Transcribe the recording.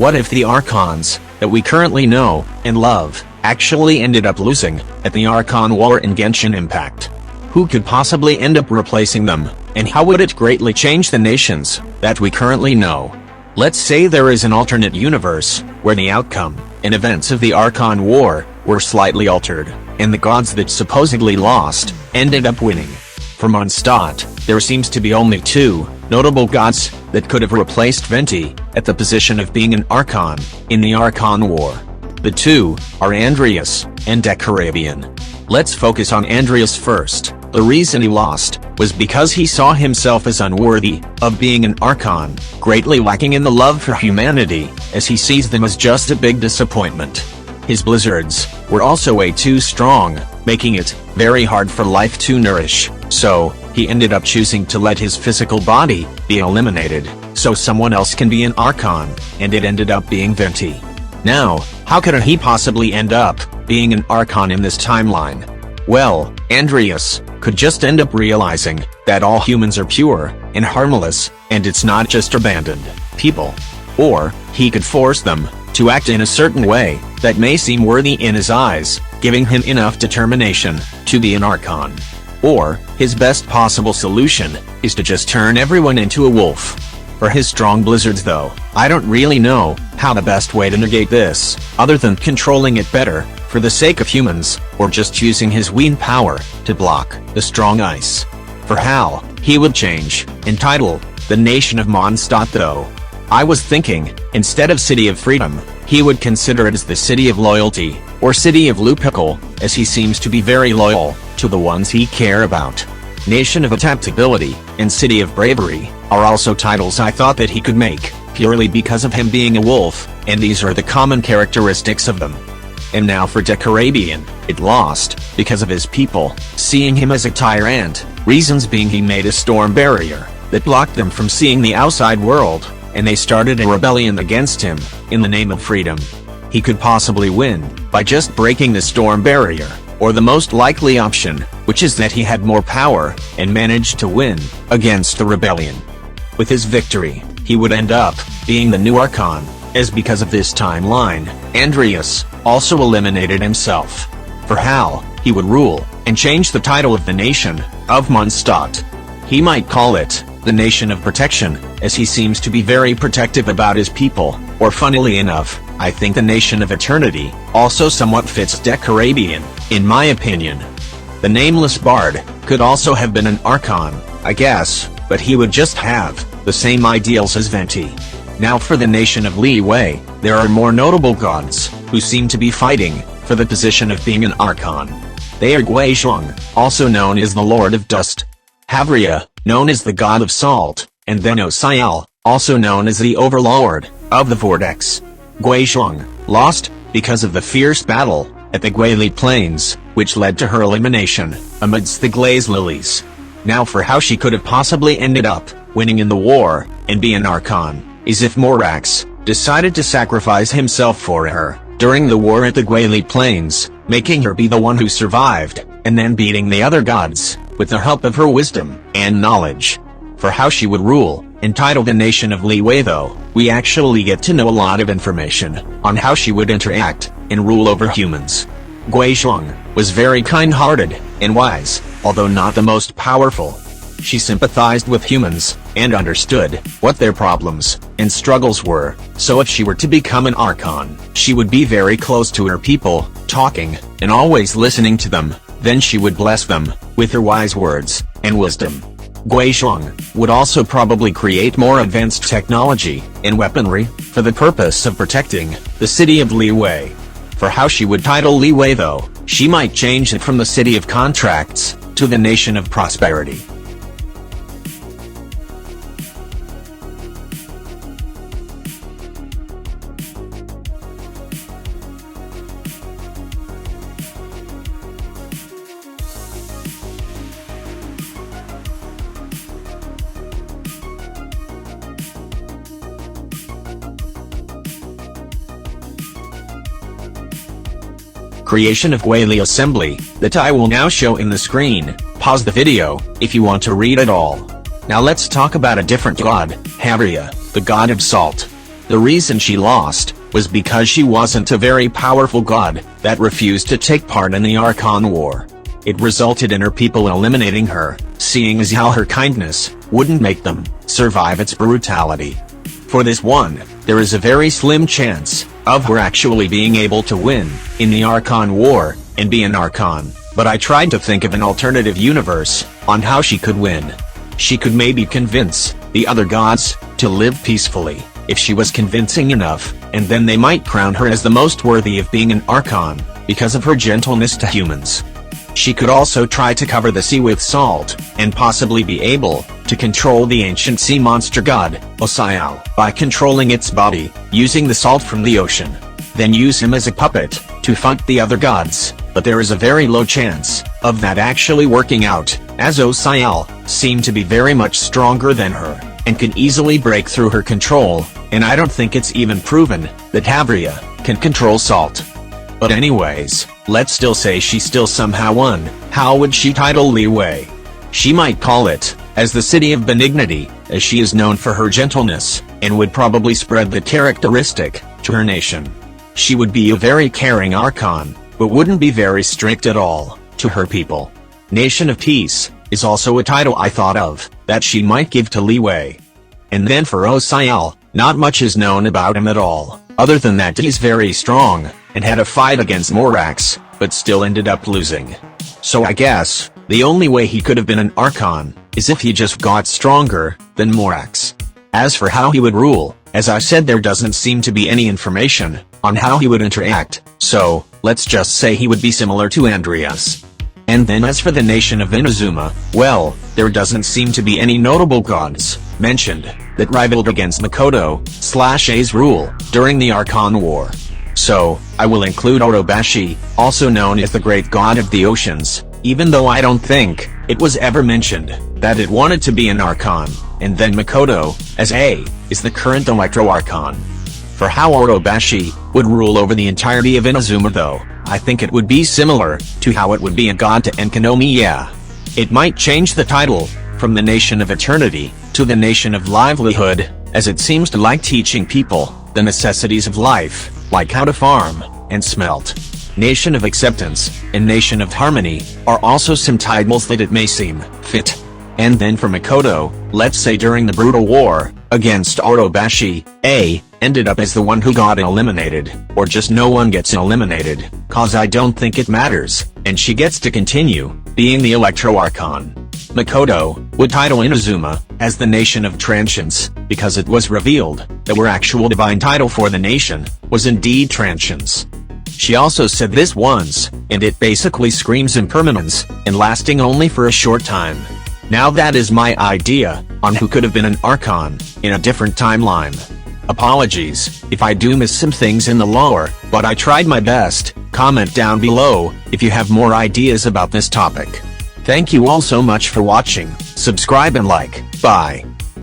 What if the Archons, that we currently know and love, actually ended up losing at the Archon War in Genshin Impact? Who could possibly end up replacing them, and how would it greatly change the nations that we currently know? Let's say there is an alternate universe, where the outcome and events of the Archon War were slightly altered, and the gods that supposedly lost ended up winning. For Mondstadt, there seems to be only two notable gods that could have replaced Venti at the position of being an Archon in the Archon War. The two are Andreas and Decarabian. Let's focus on Andreas first. The reason he lost was because he saw himself as unworthy of being an Archon, greatly lacking in the love for humanity, as he sees them as just a big disappointment. His blizzards were also way too strong, making it very hard for life to nourish, so he ended up choosing to let his physical body be eliminated, so someone else can be an Archon, and it ended up being Venti. Now, how could he possibly end up being an Archon in this timeline? Well, Andreas could just end up realizing that all humans are pure and harmless, and it's not just abandoned people. Or, he could force them to act in a certain way that may seem worthy in his eyes, giving him enough determination to be an Archon. Or, his best possible solution is to just turn everyone into a wolf. For his strong blizzards though, I don't really know how the best way to negate this, other than controlling it better, for the sake of humans, or just using his wind power to block the strong ice. For how he would change and title the nation of Mondstadt though, I was thinking, instead of City of Freedom, he would consider it as the City of Loyalty, or City of Lupicrow, as he seems to be very loyal to the ones he care about. Nation of Adaptability and City of Bravery are also titles I thought that he could make, purely because of him being a wolf, and these are the common characteristics of them. And now for Decarabian, it lost because of his people seeing him as a tyrant, reasons being he made a storm barrier that blocked them from seeing the outside world, and they started a rebellion against him in the name of freedom. He could possibly win by just breaking the storm barrier, or the most likely option, which is that he had more power and managed to win against the rebellion. With his victory, he would end up being the new Archon, as because of this timeline, Andreas also eliminated himself. For how he would rule and change the title of the nation of Mondstadt. He might call it the Nation of Protection, as he seems to be very protective about his people, or funnily enough, I think the Nation of Eternity also somewhat fits Decarabian, in my opinion. The nameless bard could also have been an Archon, I guess, but he would just have the same ideals as Venti. Now for the nation of Liyue, there are more notable gods who seem to be fighting for the position of being an Archon. They are Guizhong, also known as the Lord of Dust; Havria, known as the God of Salt; and then Osial, also known as the Overlord of the Vortex. Guizhong lost because of the fierce battle at the Guili Plains, which led to her elimination amidst the Glaze Lilies. Now for how she could have possibly ended up winning in the war and be an Archon, is if Morax decided to sacrifice himself for her during the war at the Guili Plains, making her be the one who survived, and then beating the other gods with the help of her wisdom and knowledge. For how she would rule and title the nation of Liyue though, we actually get to know a lot of information on how she would interact and rule over humans. Guizhong was very kind-hearted and wise, although not the most powerful. She sympathized with humans and understood what their problems and struggles were, so if she were to become an Archon, she would be very close to her people, talking and always listening to them. Then she would bless them with her wise words and wisdom. Guizhong would also probably create more advanced technology and weaponry for the purpose of protecting the city of Liyue. For how she would title Liyue though, she might change it from the City of Contracts to the Nation of Prosperity. Creation of Guili Assembly, that I will now show in the screen. Pause the video if you want to read it all. Now let's talk about a different god, Havria, the god of salt. The reason she lost was because she wasn't a very powerful god that refused to take part in the Archon War. It resulted in her people eliminating her, seeing as how her kindness wouldn't make them survive its brutality. For this one, there is a very slim chance of her actually being able to win in the Archon War and be an Archon, but I tried to think of an alternative universe on how she could win. She could maybe convince the other gods to live peacefully, if she was convincing enough, and then they might crown her as the most worthy of being an Archon, because of her gentleness to humans. She could also try to cover the sea with salt, and possibly be able to control the ancient sea monster god, Osial, by controlling its body, using the salt from the ocean. Then use him as a puppet to fight the other gods, but there is a very low chance of that actually working out, as Osial seemed to be very much stronger than her, and can easily break through her control, and I don't think it's even proven that Havria can control salt. But anyways, let's still say she still somehow won. How would she title Liyue? She might call it as the City of Benignity, as she is known for her gentleness, and would probably spread the characteristic to her nation. She would be a very caring Archon, but wouldn't be very strict at all to her people. Nation of Peace is also a title I thought of that she might give to Liyue. And then for Osial, not much is known about him at all, other than that he's very strong, and had a fight against Morax, but still ended up losing. So I guess, the only way he could have been an Archon, is if he just got stronger than Morax. As for how he would rule, as I said, there doesn't seem to be any information on how he would interact, so, let's just say he would be similar to Andreas. And then as for the nation of Inazuma, well, there doesn't seem to be any notable gods mentioned that rivaled against Makoto/Ei's rule during the Archon War. So, I will include Orobashi, also known as the Great God of the Oceans, even though I don't think it was ever mentioned that it wanted to be an Archon, and then Makoto, as Ei, is the current Electro Archon. For how Orobashi would rule over the entirety of Inazuma though, I think it would be similar to how it would be a god to Enkonomi. Yeah. It might change the title from the Nation of Eternity to the Nation of Livelihood, as it seems to like teaching people the necessities of life, like how to farm and smelt. Nation of Acceptance and Nation of Harmony are also some titles that it may seem fit. And then for Makoto, let's say during the brutal war against Orobashi, Ei ended up as the one who got eliminated, or just no one gets eliminated, cause I don't think it matters, and she gets to continue being the Electro Archon. Makoto would title Inazuma as the Nation of Transience, because it was revealed that her actual divine title for the nation was indeed Transience. She also said this once, and it basically screams impermanence, and lasting only for a short time. Now that is my idea on who could have been an Archon in a different timeline. Apologies if I do miss some things in the lore, but I tried my best. Comment down below if you have more ideas about this topic. Thank you all so much for watching, subscribe and like, bye.